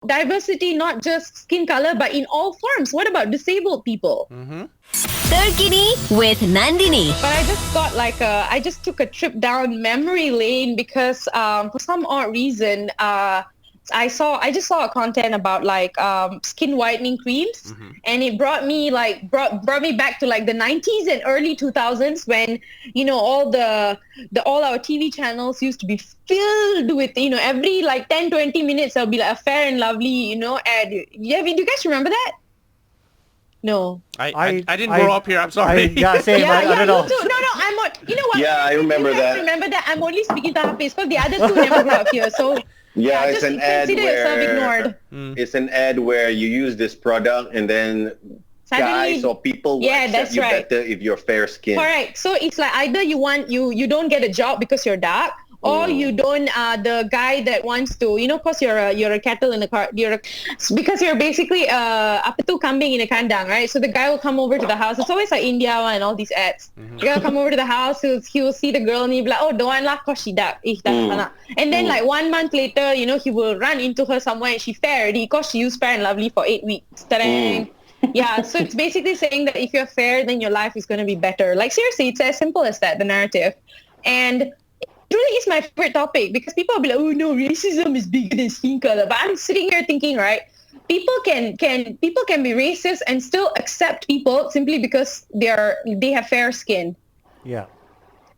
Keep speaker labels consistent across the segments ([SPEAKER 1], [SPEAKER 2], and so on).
[SPEAKER 1] diversity, not just skin color, but in all forms. What about disabled people?
[SPEAKER 2] Terkini with Nandini.
[SPEAKER 1] But I just took a trip down memory lane because for some odd reason, I just saw a content about skin whitening creams, and it brought me back to like the 90s and early 2000s when all our TV channels used to be filled with every 10-20 minutes there'll be like a Fair and Lovely ad. Yeah, do you guys remember that? No.
[SPEAKER 3] I didn't grow up here. I'm sorry.
[SPEAKER 4] Same. I don't know.
[SPEAKER 1] Me too. No, I'm on. You know what?
[SPEAKER 5] Yeah, I remember that.
[SPEAKER 1] Remember that? I'm only speaking to Hafiz because the other two never grew up here. So
[SPEAKER 5] yeah, it's an ad
[SPEAKER 1] consider yourself ignored.
[SPEAKER 5] It's an ad where you use this product and then
[SPEAKER 1] Suddenly,
[SPEAKER 5] guys or people will accept
[SPEAKER 1] that's
[SPEAKER 5] you
[SPEAKER 1] right.
[SPEAKER 5] better if you're fair skinned.
[SPEAKER 1] Correct. So it's like either you don't get a job because you're dark, or you don't. The guy that wants to, because you're a cattle in a car. Because you're basically kambing in a kandang, right? So the guy will come over to the house. It's always like India and all these ads. The guy will come over to the house. He will see the girl and he'll be like, oh, don't lah, cause she dark. And then 1 month later, he will run into her somewhere and she fair already because she used Fair and Lovely for 8 weeks. Ta-dang. Yeah, so it's basically saying that if you're fair, then your life is going to be better. Like seriously, it's as simple as that, the narrative. And it really is my favorite topic because people will be like, oh no, racism is bigger than skin color. But I'm sitting here thinking, right, people can be racist and still accept people simply because they have fair skin.
[SPEAKER 4] Yeah.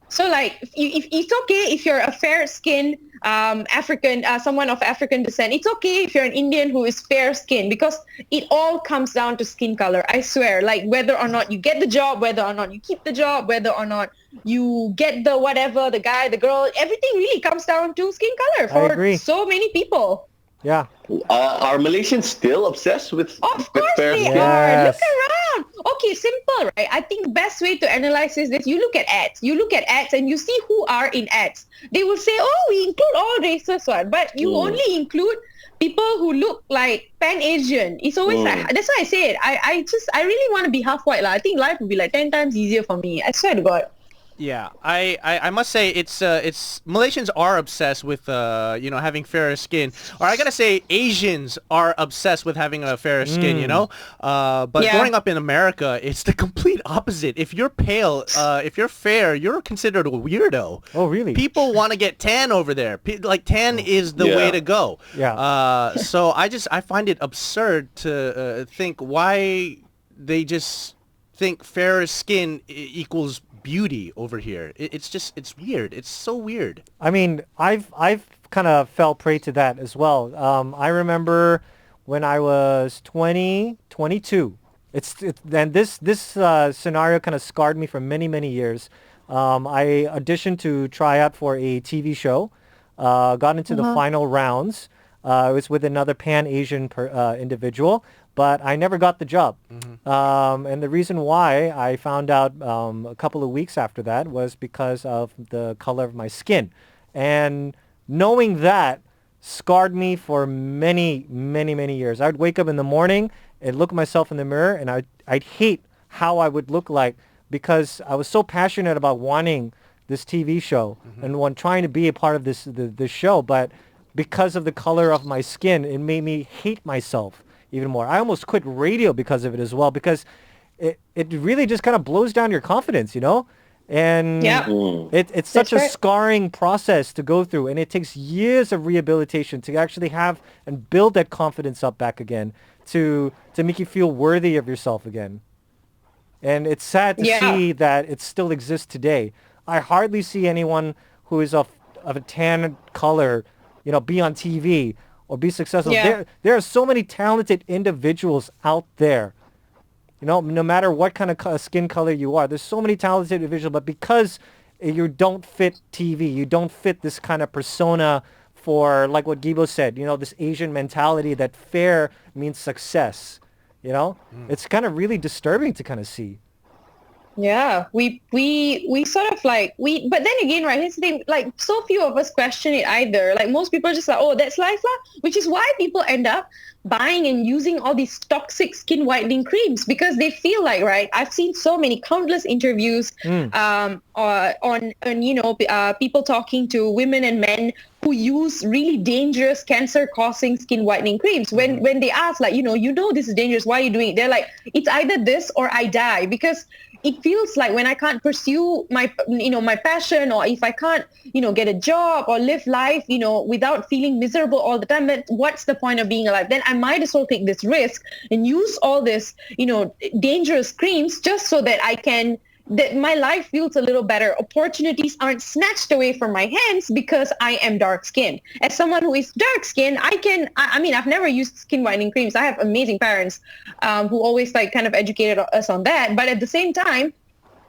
[SPEAKER 1] So like, if it's okay if you're a fair-skinned African, someone of African descent. It's okay if you're an Indian who is fair-skinned because it all comes down to skin color. I swear, like whether or not you get the job, whether or not you keep the job, whether or not you get the whatever, the guy, the girl, everything really comes down to skin color for so many people.
[SPEAKER 4] Yeah.
[SPEAKER 5] Are Malaysians still obsessed with
[SPEAKER 1] Of course
[SPEAKER 5] fair
[SPEAKER 1] they
[SPEAKER 5] skin?
[SPEAKER 1] are. Look
[SPEAKER 4] Yes.
[SPEAKER 1] around. Okay, simple, right? I think the best way to analyze is that you look at ads. You look at ads and you see who are in ads. They will say, oh, we include all races, but you only include people who look like Pan-Asian. It's always like, that's why I say it. I really want to be half white. I think life would be like 10 times easier for me. I swear to God.
[SPEAKER 3] Yeah, I must say it's Malaysians are obsessed with having fairer skin, or I gotta say Asians are obsessed with having a fairer skin, but growing up in America, it's the complete opposite. If you're pale, if you're fair, you're considered a weirdo.
[SPEAKER 4] Oh, really?
[SPEAKER 3] People want to get tan over there. Tan is the way to go.
[SPEAKER 4] Yeah.
[SPEAKER 3] So I find it absurd to think why they just think fairer skin equals beauty over here. It's weird. It's so weird.
[SPEAKER 4] I mean, I've kind of fell prey to that as well. I remember when I was 22. And this scenario kind of scarred me for many, many years. I auditioned to try out for a TV show, got into the final rounds. It was with another Pan-Asian individual, but I never got the job. And the reason why I found out a couple of weeks after that was because of the color of my skin. And knowing that scarred me for many, many, many years. I would wake up in the morning and look at myself in the mirror, and I'd hate how I would look like because I was so passionate about wanting this TV show and trying to be a part of this show, but because of the color of my skin, it made me hate myself even more. I almost quit radio because of it as well, because it really just kind of blows down your confidence, And it's such a scarring process to go through, and it takes years of rehabilitation to actually have and build that confidence up back again to make you feel worthy of yourself again. And it's sad to see that it still exists today. I hardly see anyone who is of a tan color, be on TV or be successful.
[SPEAKER 1] Yeah.
[SPEAKER 4] There are so many talented individuals out there. No matter what kind of skin color you are, there's so many talented individuals, but because you don't fit TV, you don't fit this kind of persona for, like what Gibo said, this Asian mentality that fair means success, It's kind of really disturbing to kind of see.
[SPEAKER 1] Yeah, we sort of but then again, right, here's the thing, so few of us question it either. Most people are just like, oh, that's life lah, which is why people end up buying and using all these toxic skin whitening creams because they feel like, right, I've seen so many countless interviews on people talking to women and men who use really dangerous cancer-causing skin whitening creams. When they ask, like, this is dangerous, why are you doing it? They're like, it's either this or I die, because it feels like when I can't pursue my passion, or if I can't, get a job or live life, without feeling miserable all the time, then what's the point of being alive? Then I might as well take this risk and use all this, dangerous creams just so that that my life feels a little better. Opportunities aren't snatched away from my hands because I am dark skinned. As someone who is dark skinned, I've never used skin whitening creams. I have amazing parents who always kind of educated us on that. But at the same time,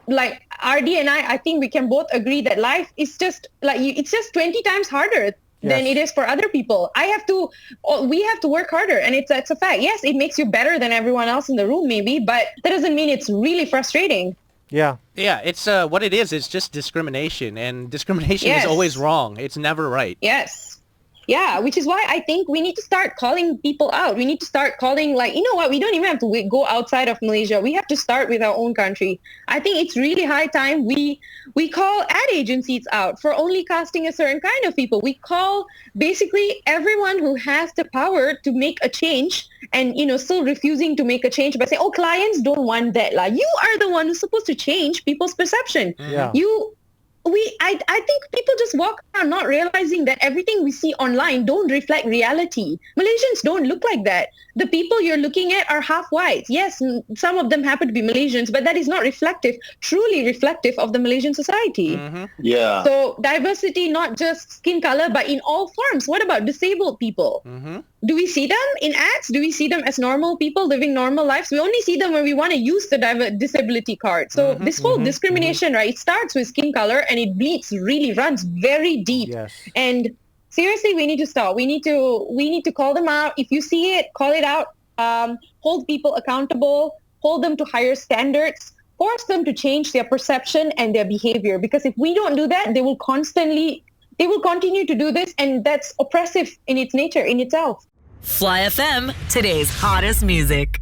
[SPEAKER 1] like RD and I think we can both agree that life is just it's just 20 times harder than it is for other people. We have to work harder, and it's a fact. Yes, it makes you better than everyone else in the room maybe, but that doesn't mean it's really frustrating.
[SPEAKER 4] Yeah.
[SPEAKER 3] Yeah, it's what it is. It's just discrimination, and discrimination is always wrong. It's never right.
[SPEAKER 1] Yes. Yeah, which is why I think we need to start calling people out. We need to start calling, like, you know what, we don't even have to go outside of Malaysia. We have to start with our own country. I think it's really high time we call ad agencies out for only casting a certain kind of people. We call basically everyone who has the power to make a change and, still refusing to make a change by saying, oh, clients don't want that. Like, you are the one who's supposed to change people's perception.
[SPEAKER 4] Yeah.
[SPEAKER 1] I think people just walk around not realizing that everything we see online don't reflect reality. Malaysians don't look like that. The people you're looking at are half white. Yes, some of them happen to be Malaysians, but that is not truly reflective of the Malaysian society.
[SPEAKER 3] Mm-hmm.
[SPEAKER 5] Yeah.
[SPEAKER 1] So diversity, not just skin color, but in all forms. What about disabled people?
[SPEAKER 3] Mm-hmm.
[SPEAKER 1] Do we see them in ads? Do we see them as normal people living normal lives? We only see them when we want to use the disability card. So this whole discrimination, right, it starts with skin color and it runs very deep.
[SPEAKER 4] Yes.
[SPEAKER 1] And seriously, we need to stop. We need to call them out. If you see it, call it out. Hold people accountable. Hold them to higher standards. Force them to change their perception and their behavior. Because if we don't do that, they will continue to do this, and that's oppressive in its nature, in itself.
[SPEAKER 2] Fly FM, today's hottest music.